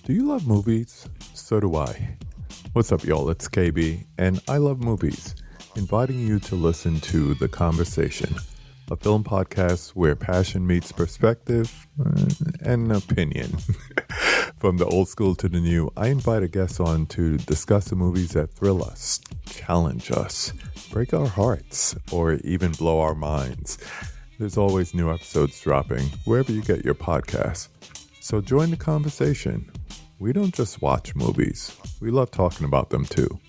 Do you love movies? So do I. What's up, y'all? It's KB, and I love movies, inviting you to listen to The Conversation, a film podcast where passion meets perspective and opinion. From the old school to the new, I invite a guest on to discuss the movies that thrill us, challenge us, break our hearts, or even blow our minds. There's always new episodes dropping wherever you get your podcasts. So join the conversation. We don't just watch movies. We love talking about them too.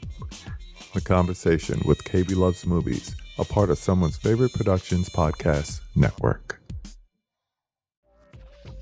The Conversation with KB Loves Movies, a part of Someone's Favorite Productions podcast network.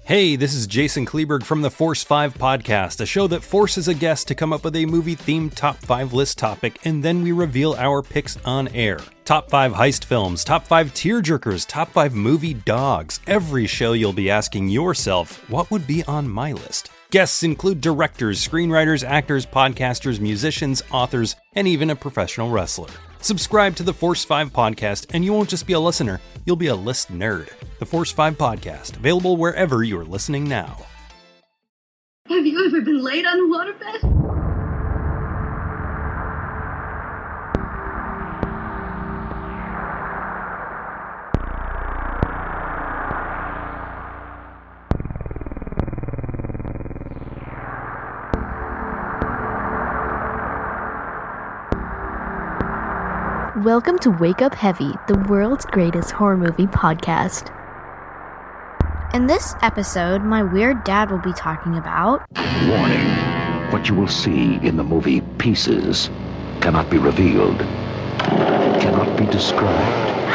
Hey, this is Jason Kleberg from the Force 5 podcast, a show that forces a guest to come up with a movie-themed top 5 list topic, and then we reveal our picks on air. Top 5 heist films, top 5 tearjerkers, top 5 movie dogs. Every show you'll be asking yourself, what would be on my list? Guests include directors, screenwriters, actors, podcasters, musicians, authors, and even a professional wrestler. Subscribe to the Force 5 podcast, and you won't just be a listener, you'll be a list nerd. The Force 5 podcast, available wherever you're listening now. Have you ever been laid on a waterbed? Welcome to Wake Up Heavy, the world's greatest horror movie podcast. In this episode, my weird dad will be talking about... Warning. What you will see in the movie Pieces cannot be revealed, cannot be described,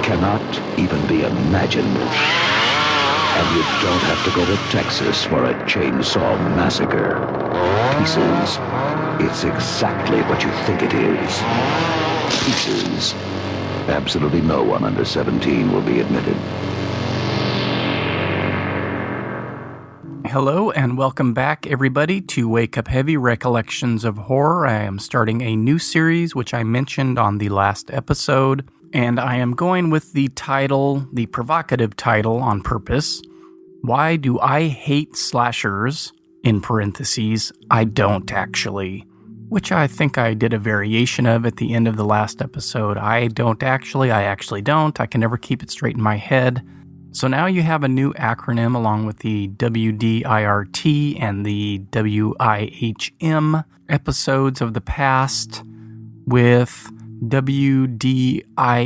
cannot even be imagined. And you don't have to go to Texas for a chainsaw massacre. Pieces. It's exactly what you think it is. Pieces. Absolutely no one under 17 will be admitted. Hello and welcome back, everybody, to Wake Up Heavy Recollections of Horror. I am starting a new series, which I mentioned on the last episode, and I am going with the title, the provocative title on purpose, Why Do I Hate Slashers? In parentheses, I don't actually. Which I think I did a variation of at the end of the last episode. I actually don't. I can never keep it straight in my head. So now you have a new acronym along with the WDIRT and the WIHM episodes of the past with WDIHS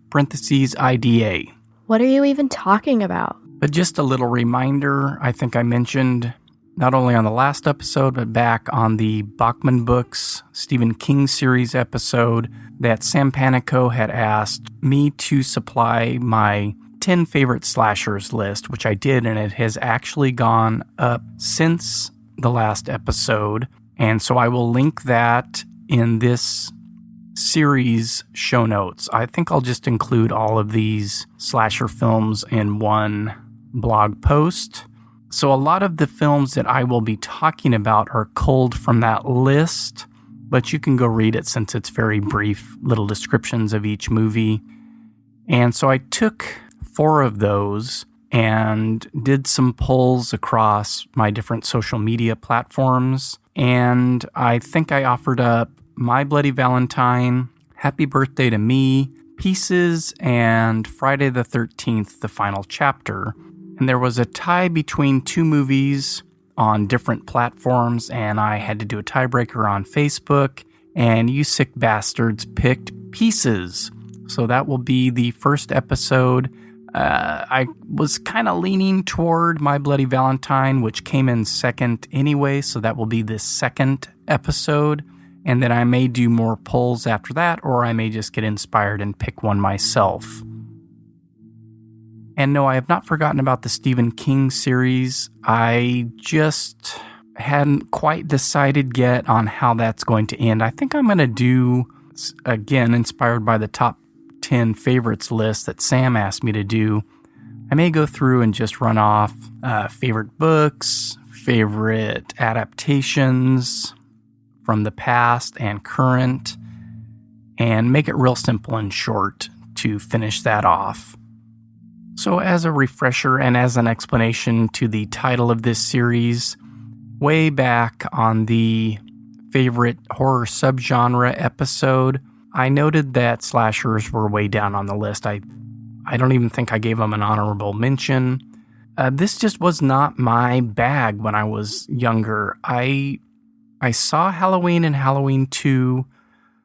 parentheses IDA. What are you even talking about? But just a little reminder, I think I mentioned not only on the last episode, but back on the Bachman Books Stephen King series episode, that Sam Panico had asked me to supply my 10 favorite slashers list, which I did, and it has actually gone up since the last episode. And so I will link that in this series show notes. I think I'll just include all of these slasher films in one blog post. So a lot of the films that I will be talking about are culled from that list, but you can go read it since it's very brief little descriptions of each movie. And so I took 4 of those and did some polls across my different social media platforms. And I think I offered up My Bloody Valentine, Happy Birthday to Me, Pieces, and Friday the 13th, the final chapter. And there was a tie between 2 movies on different platforms, and I had to do a tiebreaker on Facebook, and you sick bastards picked Pieces. So that will be the first episode. I was kind of leaning toward My Bloody Valentine, which came in second anyway, so that will be the second episode. And then I may do more polls after that, or I may just get inspired and pick one myself. And no, I have not forgotten about the Stephen King series. I just hadn't quite decided yet on how that's going to end. I think I'm going to do, again, inspired by the top 10 favorites list that Sam asked me to do. I may go through and just run off favorite books, favorite adaptations from the past and current, and make it real simple and short to finish that off. So as a refresher and as an explanation to the title of this series, way back on the favorite horror subgenre episode, I noted that slashers were way down on the list. I don't even think I gave them an honorable mention. This just was not my bag when I was younger. I saw Halloween and Halloween 2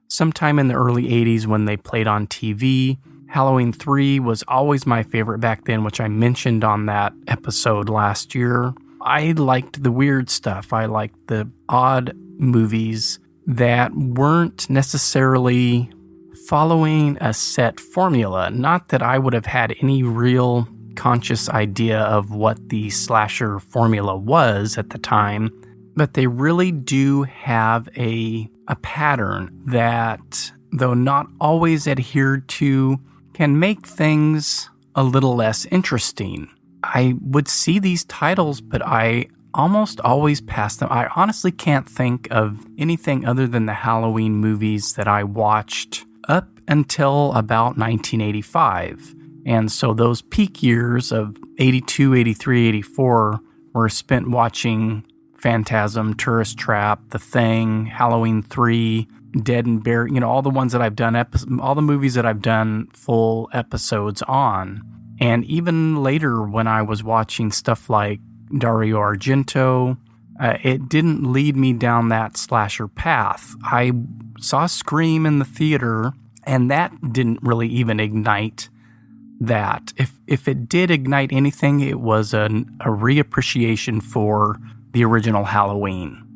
sometime in the early 80s when they played on TV. Halloween 3 was always my favorite back then, which I mentioned on that episode last year. I liked the weird stuff. I liked the odd movies that weren't necessarily following a set formula. Not that I would have had any real conscious idea of what the slasher formula was at the time, but they really do have a pattern that, though not always adhered to, can make things a little less interesting. I would see these titles, but I almost always pass them. I honestly can't think of anything other than the Halloween movies that I watched up until about 1985. And so those peak years of 82, 83, 84 were spent watching Phantasm, Tourist Trap, The Thing, Halloween 3, Dead and Buried, all the ones that I've done, all the movies that I've done full episodes on. And even later when I was watching stuff like Dario Argento, it didn't lead me down that slasher path. I saw Scream in the theater, and that didn't really even ignite that. If it did ignite anything, it was a reappreciation for the original Halloween.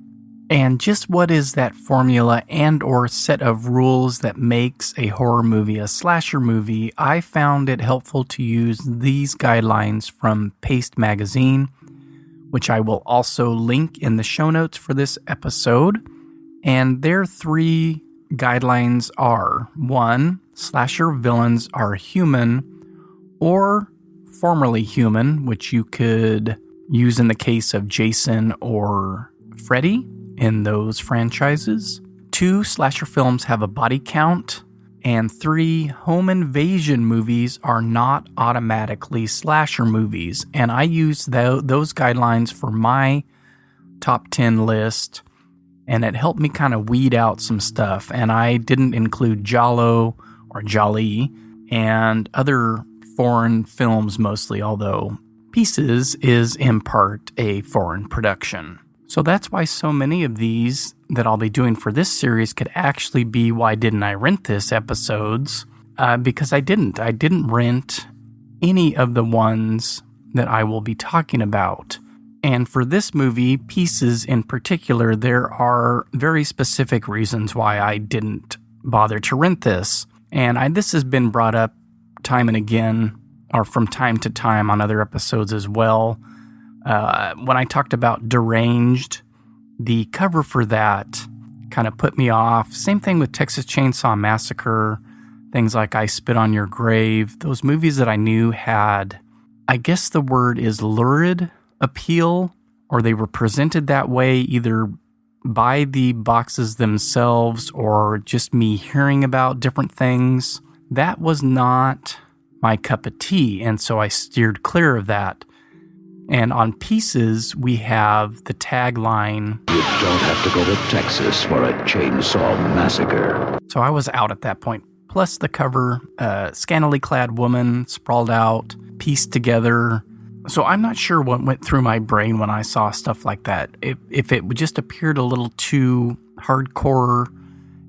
And just what is that formula and or set of rules that makes a horror movie a slasher movie? I found it helpful to use these guidelines from Paste Magazine, which I will also link in the show notes for this episode. And their 3 guidelines are: 1, slasher villains are human or formerly human, which you could use in the case of Jason or Freddy in those franchises. 2, slasher films have a body count. And 3, home invasion movies are not automatically slasher movies. And I used those guidelines for my top 10 list, and it helped me kind of weed out some stuff. And I didn't include Giallo or Jolly and other foreign films mostly, although Pieces is in part a foreign production. So that's why so many of these that I'll be doing for this series could actually be Why Didn't I Rent This episodes, because I didn't rent any of the ones that I will be talking about. And for this movie, Pieces in particular, there are very specific reasons why I didn't bother to rent this. And this has been brought up time and again, or from time to time on other episodes as well. When I talked about Deranged, the cover for that kind of put me off. Same thing with Texas Chainsaw Massacre, things like I Spit on Your Grave. Those movies that I knew had, I guess the word is lurid appeal, or they were presented that way either by the boxes themselves or just me hearing about different things. That was not my cup of tea, and so I steered clear of that. And on Pieces, we have the tagline, "You don't have to go to Texas for a chainsaw massacre." So I was out at that point. Plus the cover, scantily clad woman, sprawled out, pieced together. So I'm not sure what went through my brain when I saw stuff like that. If it just appeared a little too hardcore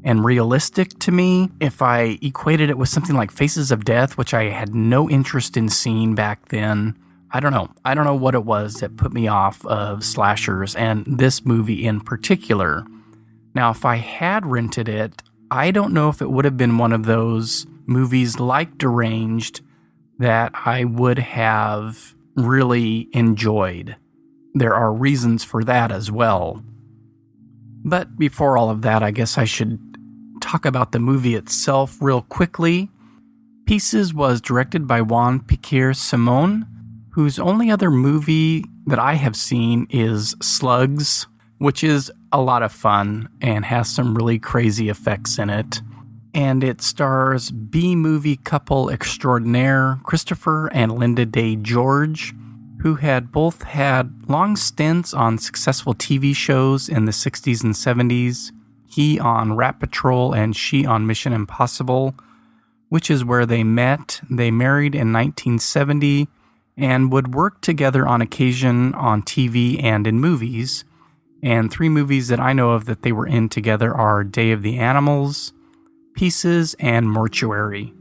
and realistic to me, if I equated it with something like Faces of Death, which I had no interest in seeing back then, I don't know. I don't know what it was that put me off of slashers and this movie in particular. Now, if I had rented it, I don't know if it would have been one of those movies like Deranged that I would have really enjoyed. There are reasons for that as well. But before all of that, I guess I should talk about the movie itself real quickly. Pieces was directed by Juan Piquer Simon, whose only other movie that I have seen is Slugs, which is a lot of fun and has some really crazy effects in it. and it stars B-movie couple extraordinaire Christopher and Linda Day George, who had both had long stints on successful TV shows in the 60s and 70s, he on Rat Patrol and she on Mission Impossible, which is where they met. They married in 1970 and would work together on occasion on TV and in movies. And 3 movies that I know of that they were in together are Day of the Animals, Pieces, and Mortuary.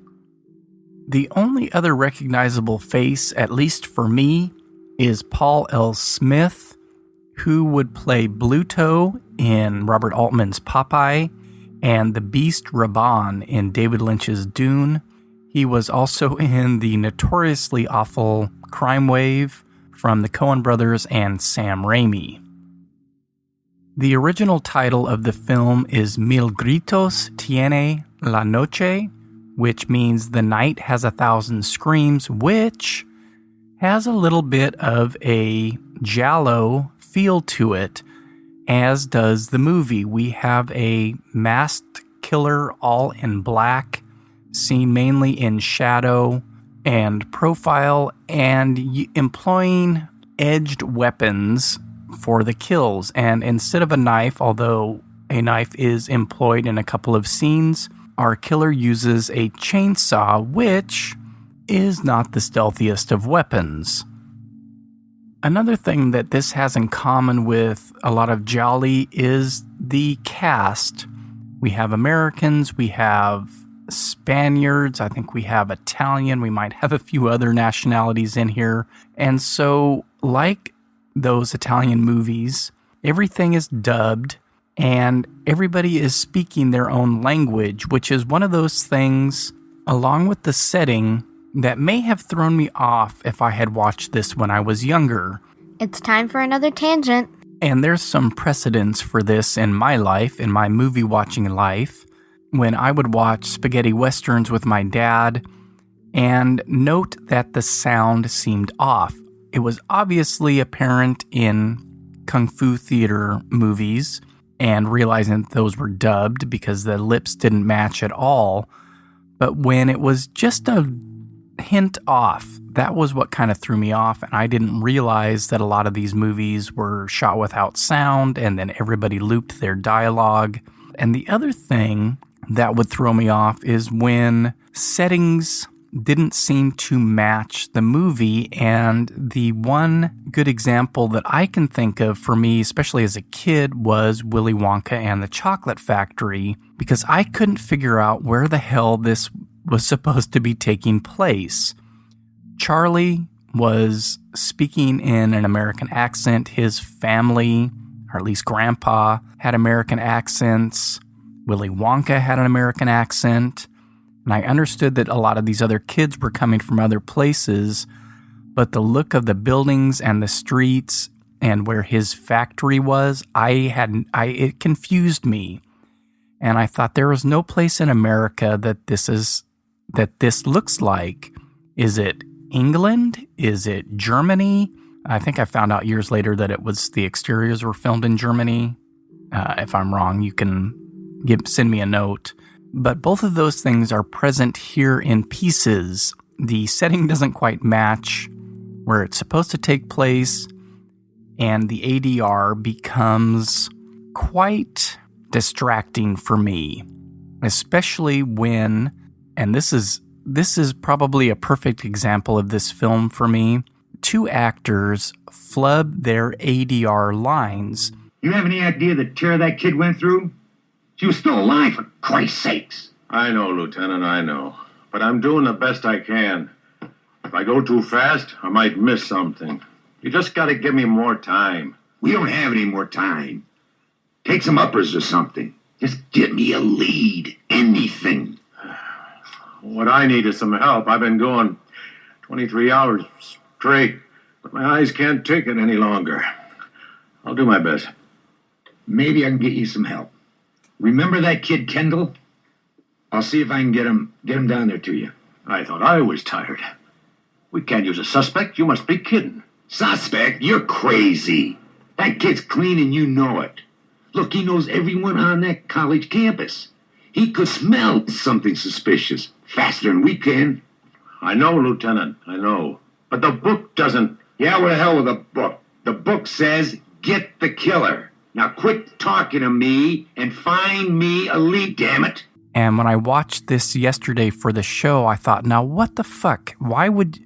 The only other recognizable face, at least for me, is Paul L. Smith, who would play Bluto in Robert Altman's Popeye and the Beast Raban in David Lynch's Dune. He was also in the notoriously awful Crime Wave from the Coen brothers and Sam Raimi. The original title of the film is Mil Gritos Tiene la Noche, which means The Night Has 1,000 Screams, which has a little bit of a giallo feel to it, as does the movie. We have a masked killer all in black, seen mainly in shadow and profile, and employing edged weapons for the kills. And instead of a knife, although a knife is employed in a couple of scenes, our killer uses a chainsaw, which is not the stealthiest of weapons. Another thing that this has in common with a lot of Jolly is the cast. We have Americans, we have Spaniards, I think we have Italian, we might have a few other nationalities in here. And so, like those Italian movies, everything is dubbed and everybody is speaking their own language, which is one of those things, along with the setting, that may have thrown me off if I had watched this when I was younger. It's time for another tangent. And there's some precedence for this in my life, in my movie watching life, when I would watch spaghetti westerns with my dad and note that the sound seemed off. It was obviously apparent in Kung Fu theater movies, and realizing that those were dubbed because the lips didn't match at all. But when it was just a hint off, that was what kind of threw me off, and I didn't realize that a lot of these movies were shot without sound, and then everybody looped their dialogue. And the other thing that would throw me off is when settings didn't seem to match the movie. And the one good example that I can think of for me, especially as a kid, was Willy Wonka and the Chocolate Factory, because I couldn't figure out where the hell this was supposed to be taking place. Charlie was speaking in an American accent. His family, or at least Grandpa, had American accents. Willy Wonka had an American accent. And I understood that a lot of these other kids were coming from other places, but the look of the buildings and the streets and where his factory was, it confused me. And I thought there was no place in America that this looks like. Is it England? Is it Germany? I think I found out years later that it was the exteriors were filmed in Germany. If I'm wrong, you can send me a note. But both of those things are present here in Pieces. The setting doesn't quite match where it's supposed to take place, and the ADR becomes quite distracting for me, especially when, and this is probably a perfect example of this film for me, 2 actors flub their ADR lines. You have any idea the terror that kid went through? She was still alive, for Christ's sakes. I know, Lieutenant, I know. But I'm doing the best I can. If I go too fast, I might miss something. You just gotta give me more time. We don't have any more time. Take some uppers or something. Just give me a lead. Anything. What I need is some help. I've been going 23 hours straight, but my eyes can't take it any longer. I'll do my best. Maybe I can get you some help. Remember that kid Kendall? I'll see if I can get him down there to you. I thought I was tired. We can't use a suspect. You must be kidding. Suspect? You're crazy. That kid's clean and you know it. Look, he knows everyone on that college campus. He could smell something suspicious faster than we can. I know, Lieutenant, I know. But the book doesn't. Yeah, what the hell with the book? The book says, get the killer. Now quit talking to me and find me a lead, damn it. And when I watched this yesterday for the show, I thought, now what the fuck? Why would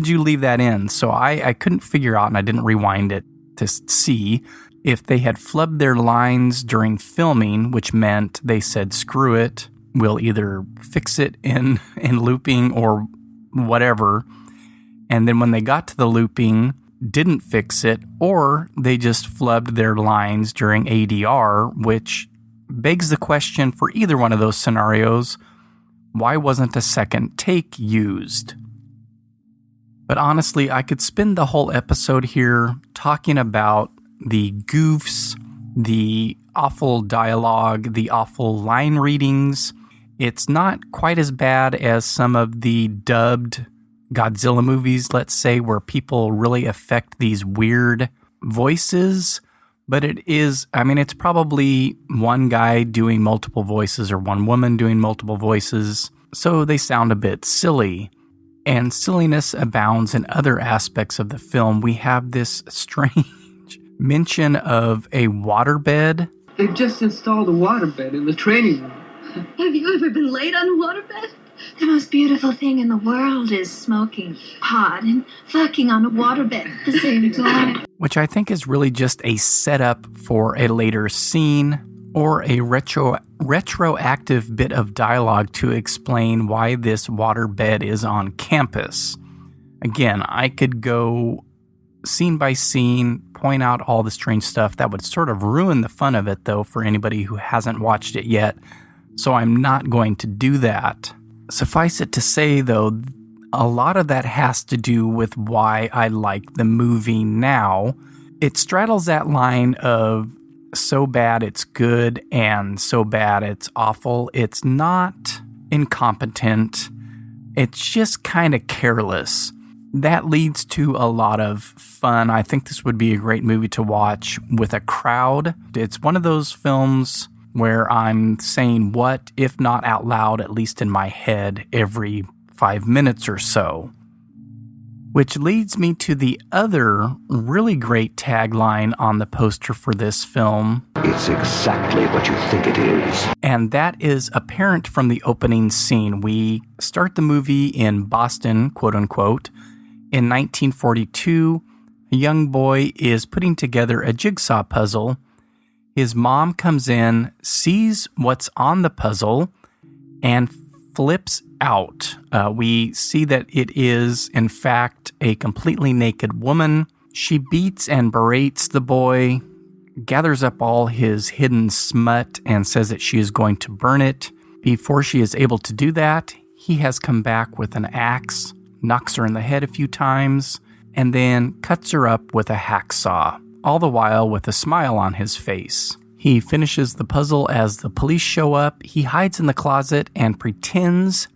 you leave that in? So I couldn't figure out, and I didn't rewind it to see if they had flubbed their lines during filming, which meant they said, screw it, we'll either fix it in looping or whatever. And then when they got to the looping, didn't fix it, or they just flubbed their lines during ADR, which begs the question for either one of those scenarios, why wasn't a second take used? But honestly, I could spend the whole episode here talking about the goofs, the awful dialogue, the awful line readings. It's not quite as bad as some of the dubbed Godzilla movies, let's say, where people really affect these weird voices. But it is, I mean, it's probably one guy doing multiple voices or one woman doing multiple voices. So they sound a bit silly. And silliness abounds in other aspects of the film. We have this strange mention of a waterbed. They've just installed a waterbed in the training room. Have you ever been laid on a waterbed? The most beautiful thing in the world is smoking pot and fucking on a waterbed at the same time. Which I think is really just a setup for a later scene or a retroactive bit of dialogue to explain why this waterbed is on campus. Again, I could go scene by scene, point out all the strange stuff. That would sort of ruin the fun of it, though, for anybody who hasn't watched it yet. So I'm not going to do that. Suffice it to say, though, a lot of that has to do with why I like the movie now. It straddles that line of so bad it's good and so bad it's awful. It's not incompetent. It's just kind of careless. That leads to a lot of fun. I think this would be a great movie to watch with a crowd. It's one of those films where I'm saying what, if not out loud, at least in my head, every 5 minutes or so. Which leads me to the other really great tagline on the poster for this film. It's exactly what you think it is. And that is apparent from the opening scene. We start the movie in Boston, quote unquote. In 1942, a young boy is putting together a jigsaw puzzle. His mom comes in, sees what's on the puzzle, and flips out. We see that it is, in fact, a completely naked woman. She beats and berates the boy, gathers up all his hidden smut, and says that she is going to burn it. Before she is able to do that, he has come back with an axe, knocks her in the head a few times, and then cuts her up with a hacksaw, all the while with a smile on his face. He finishes the puzzle as the police show up. He hides in the closet and pretends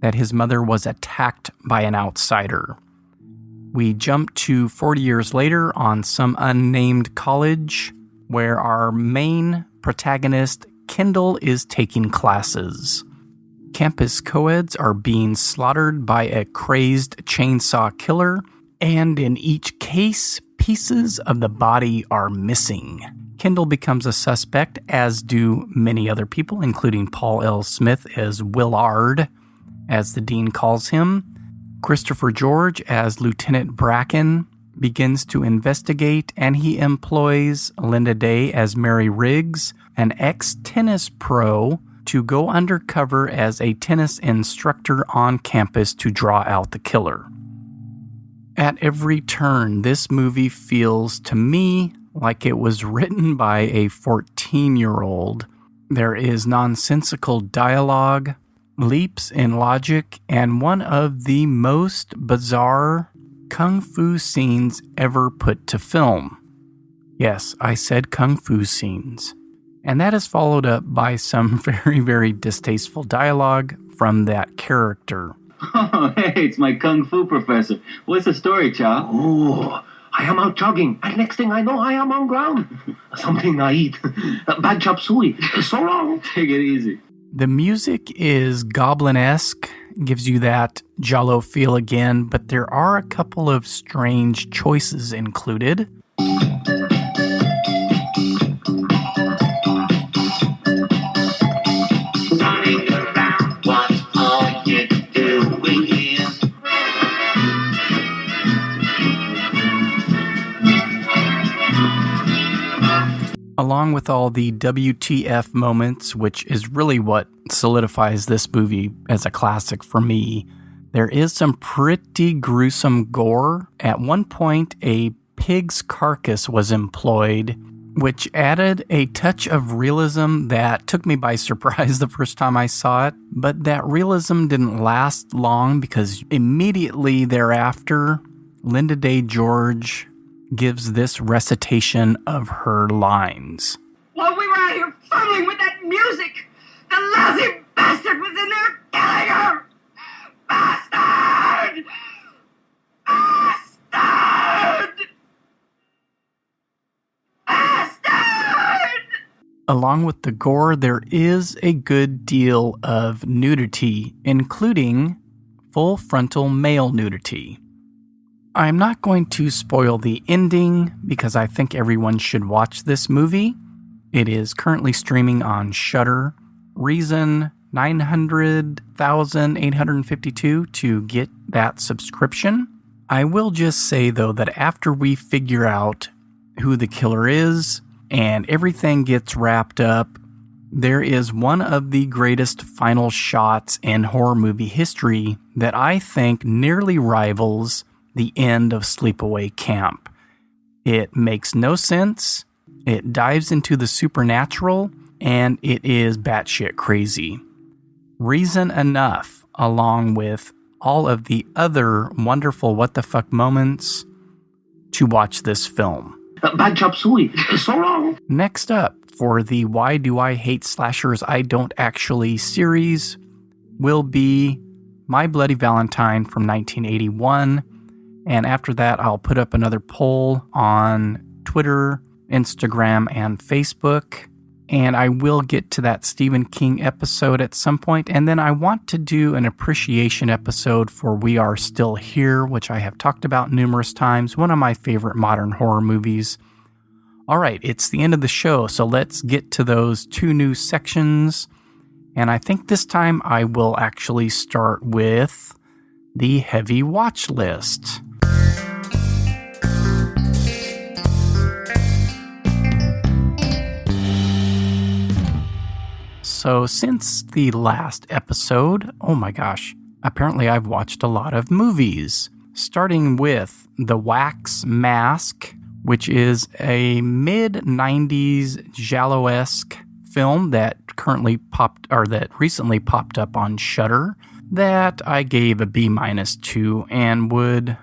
that his mother was attacked by an outsider. We jump to 40 years later on some unnamed college where our main protagonist, Kendall, is taking classes. Campus co-eds are being slaughtered by a crazed chainsaw killer, and in each case, pieces of the body are missing. Kendall becomes a suspect, as do many other people, including Paul L. Smith as Willard, as the dean calls him. Christopher George as Lieutenant Bracken begins to investigate, and he employs Linda Day as Mary Riggs, an ex-tennis pro, to go undercover as a tennis instructor on campus to draw out the killer. At every turn, this movie feels to me like it was written by a 14-year-old. There is nonsensical dialogue, leaps in logic, and one of the most bizarre kung fu scenes ever put to film. Yes, I said kung fu scenes. And that is followed up by some very, very distasteful dialogue from that character. Oh, hey, it's my kung fu professor. What's the story, Chow? Oh, I am out jogging, and next thing I know, I am on ground. Something I eat. Bad chop suey. So long. Take it easy. The music is goblin-esque, gives you that Giallo feel again, but there are a couple of strange choices included. Running around, what are you doing here? Along with all the WTF moments, which is really what solidifies this movie as a classic for me, there is some pretty gruesome gore. At one point, a pig's carcass was employed, which added a touch of realism that took me by surprise the first time I saw it. But that realism didn't last long because immediately thereafter, Linda Day George gives this recitation of her lines. While we were out here fumbling with that music, the lousy bastard was in there killing her! Bastard! Bastard! Bastard! Along with the gore, there is a good deal of nudity, including full frontal male nudity. I'm not going to spoil the ending because I think everyone should watch this movie. It is currently streaming on Shudder. Reason 900,852 to get that subscription. I will just say, though, that after we figure out who the killer is and everything gets wrapped up, there is one of the greatest final shots in horror movie history that I think nearly rivals the end of Sleepaway Camp. It makes no sense, it dives into the supernatural, and it is batshit crazy. Reason enough, along with all of the other wonderful what the fuck moments, to watch this film. Bad chop suey. So long. Next up, for the Why Do I Hate Slashers I Don't Actually series, will be My Bloody Valentine from 1981. And after that, I'll put up another poll on Twitter, Instagram, and Facebook. And I will get to that Stephen King episode at some point. And then I want to do an appreciation episode for We Are Still Here, which I have talked about numerous times. One of my favorite modern horror movies. All right, it's the end of the show, so let's get to those two new sections. And I think this time I will actually start with the heavy watch list. So since the last episode, oh my gosh, apparently I've watched a lot of movies, starting with The Wax Mask, which is a mid-90s Giallo-esque film that recently popped up on Shudder that I gave a B- to and would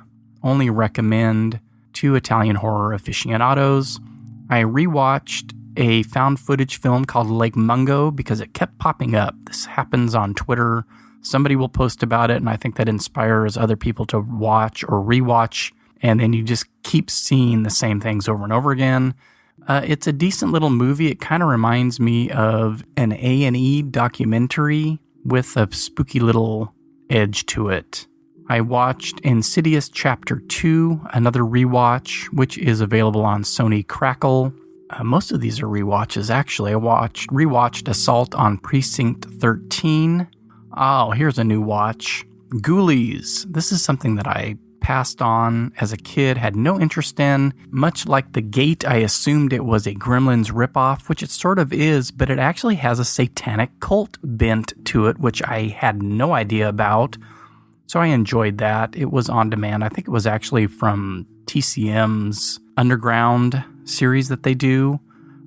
only recommend to Italian horror aficionados. I rewatched a found footage film called Lake Mungo because it kept popping up. This happens on Twitter. Somebody will post about it, and I think that inspires other people to watch or rewatch, and then you just keep seeing the same things over and over again. It's a decent little movie. It kind of reminds me of an A&E documentary with a spooky little edge to it. I watched Insidious Chapter 2, another rewatch, which is available on Sony Crackle. Most of these are rewatches, actually. I rewatched Assault on Precinct 13. Oh, here's a new watch. Ghoulies. This is something that I passed on as a kid, had no interest in. Much like The Gate, I assumed it was a Gremlins ripoff, which it sort of is, but it actually has a satanic cult bent to it, which I had no idea about. So I enjoyed that. It was on demand. I think it was actually from TCM's Underground series that they do.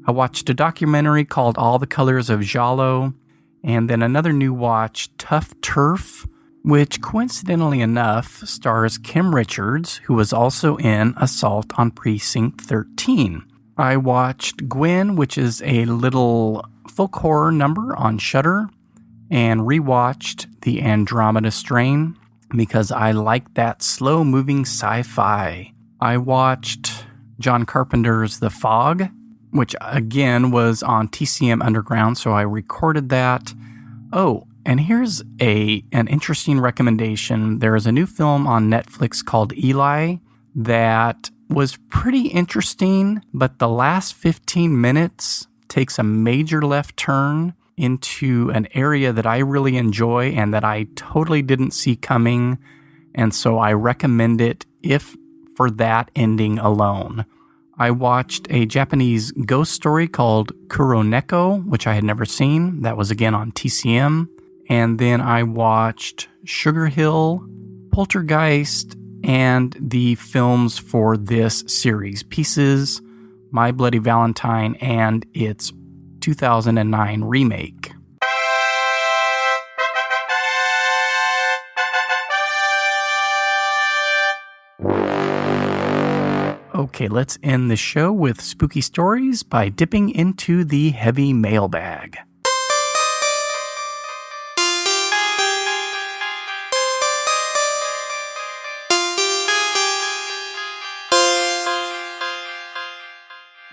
I watched a documentary called All the Colors of Giallo, and then another new watch, Tough Turf, which coincidentally enough stars Kim Richards, who was also in Assault on Precinct 13. I watched Gwen, which is a little folk horror number on Shudder, and rewatched The Andromeda Strain because I like that slow-moving sci-fi. I watched John Carpenter's The Fog, which again was on TCM Underground, so I recorded that. Oh, and here's an interesting recommendation. There is a new film on Netflix called Eli that was pretty interesting, but the last 15 minutes takes a major left turn into an area that I really enjoy and that I totally didn't see coming, and so I recommend it if for that ending alone. I watched a Japanese ghost story called Kuroneko, which I had never seen. That was again on TCM. And then I watched Sugar Hill, Poltergeist, and the films for this series, Pieces, My Bloody Valentine, and its 2009 remake. Okay, let's end the show with spooky stories by dipping into the heavy mailbag.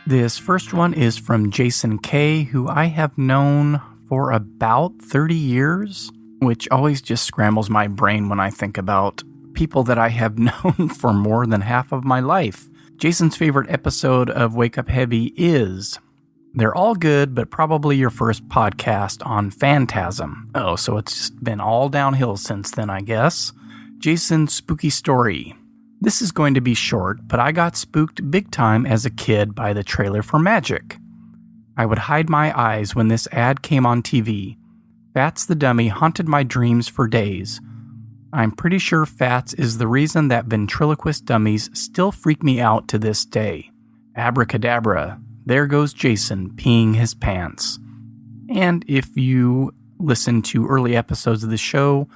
This first one is from Jason K., who I have known for about 30 years, which always just scrambles my brain when I think about people that I have known for more than half of my life. Jason's favorite episode of Wake Up Heavy is, they're all good, but probably your first podcast on Phantasm. Oh, so it's been all downhill since then, I guess. Jason's spooky story. This is going to be short, but I got spooked big time as a kid by the trailer for Magic. I would hide my eyes when this ad came on TV. Fats the Dummy haunted my dreams for days. I'm pretty sure Fats is the reason that ventriloquist dummies still freak me out to this day. Abracadabra, there goes Jason peeing his pants. And if you listen to early episodes of the show,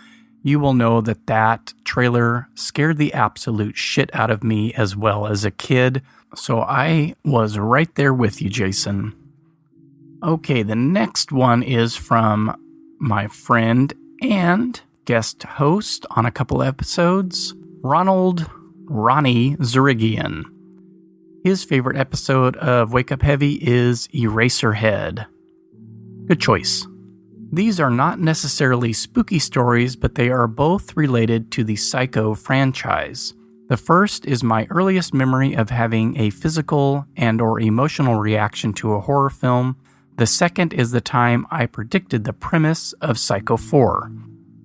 you will know that that trailer scared the absolute shit out of me as well as a kid. So I was right there with you, Jason. Okay, the next one is from my friend and guest host on a couple episodes, Ronnie Zurigian. His favorite episode of Wake Up Heavy is Eraserhead. Good choice. These are not necessarily spooky stories, but they are both related to the Psycho franchise. The first is my earliest memory of having a physical and/or emotional reaction to a horror film. The second is the time I predicted the premise of Psycho 4.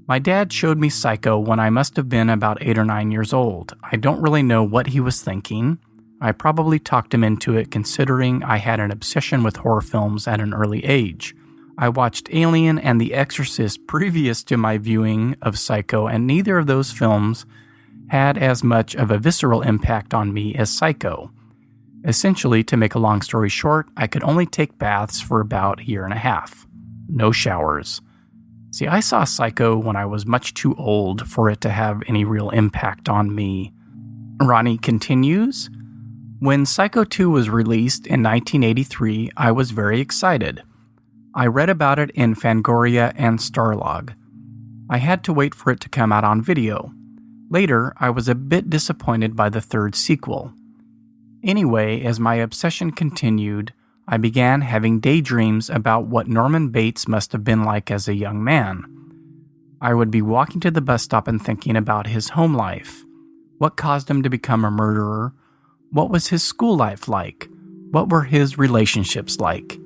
My dad showed me Psycho when I must have been about 8 or 9 years old. I don't really know what he was thinking. I probably talked him into it considering I had an obsession with horror films at an early age. I watched Alien and The Exorcist previous to my viewing of Psycho, and neither of those films had as much of a visceral impact on me as Psycho. Essentially, to make a long story short, I could only take baths for about a year and a half. No showers. See, I saw Psycho when I was much too old for it to have any real impact on me. Ronnie continues, when Psycho 2 was released in 1983, I was very excited. I read about it in Fangoria and Starlog. I had to wait for it to come out on video. Later, I was a bit disappointed by the third sequel. Anyway, as my obsession continued, I began having daydreams about what Norman Bates must have been like as a young man. I would be walking to the bus stop and thinking about his home life. What caused him to become a murderer? What was his school life like? What were his relationships like?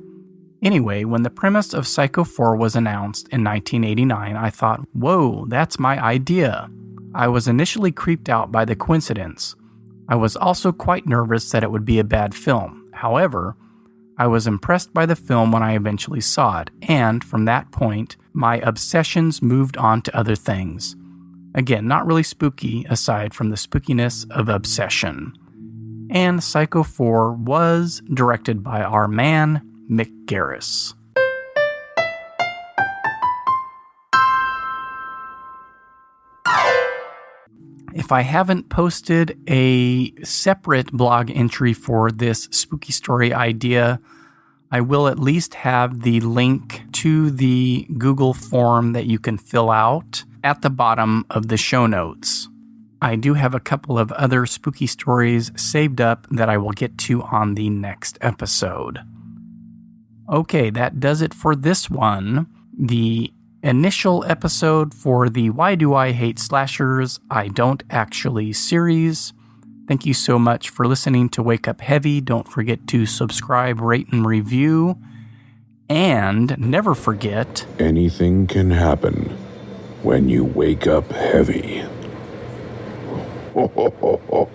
Anyway, when the premise of Psycho 4 was announced in 1989, I thought, whoa, that's my idea. I was initially creeped out by the coincidence. I was also quite nervous that it would be a bad film. However, I was impressed by the film when I eventually saw it, and from that point, my obsessions moved on to other things. Again, not really spooky, aside from the spookiness of obsession. And Psycho 4 was directed by our man, Mick Garris. If I haven't posted a separate blog entry for this spooky story idea, I will at least have the link to the Google form that you can fill out at the bottom of the show notes. I do have a couple of other spooky stories saved up that I will get to on the next episode. Okay, that does it for this one. The initial episode for the Why Do I Hate Slashers, I Don't Actually series. Thank you so much for listening to Wake Up Heavy. Don't forget to subscribe, rate, and review. And never forget... anything can happen when you wake up heavy. Ho, ho, ho, ho.